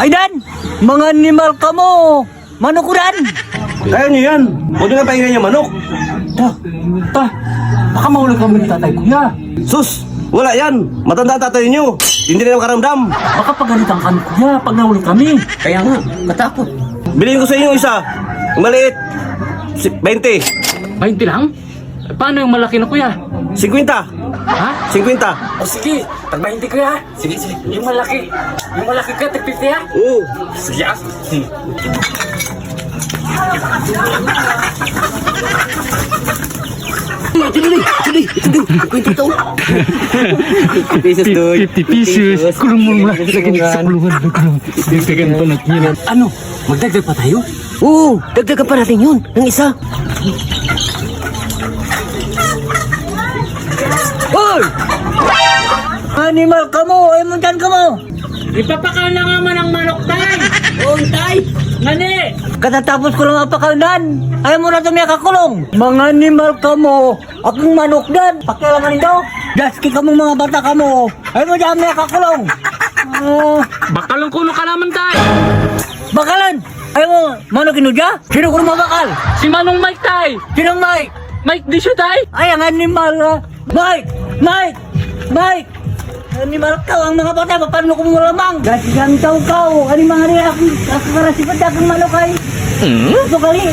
Ay Dan, mga animal ka mo. Manok ko Dan. Kaya niyo yan. Huwag nyo na pahinga niya manok. Baka mahulog kami ni tatay kuya. Sus, wala yan. Matanda ang tatay niyo. Hindi na makaramdam. Baka pagalitan kami kuya pag nahulog kami. Kaya nga, katakot. Bilhin ko sa inyo isa. Yung maliit. 20. 20 lang? Paano yung malaki na kuya? 50. Ha? 50. O sige, tag 20 kuya. Sige, sige. Yung malaki ka, tag 50 ha? Oo. Sige ah. Pesos doon. 50 pesos. Kulong mo mula. Lagyan sa kulungan. Dagdagan pa naghinan. Ano? Magdagdag pa tayo? Oo, dagdagan pa natin yun. Ng isa. Hoy! Animal ka mo! Ay mo dyan ka mo! Ipapakain na nga man ang manok tay! Oo, tay! Mani! Katatapos ko lang mapakaunan. Ayaw mo na ito may kakulong. Mga animal ka mo. Akong manok dan. Pakialaman nito. Daski ka mong mga bata ka mo. Ayaw mo dyan may kakulong. Bakalong kulo ka naman tay! Bakalan. Ayaw mo, manok inudya? Sino ko naman bakal? Si Manong Mike tay! Sinong Mike? Mike di siya tay! Ay, ang animal ha. Mike! Mike! Mike! Animal ka, ang mga bata, paano ko mo lamang? Dahil kang tao, ano mga rin ako karasipat akong manok ay. Ito kali.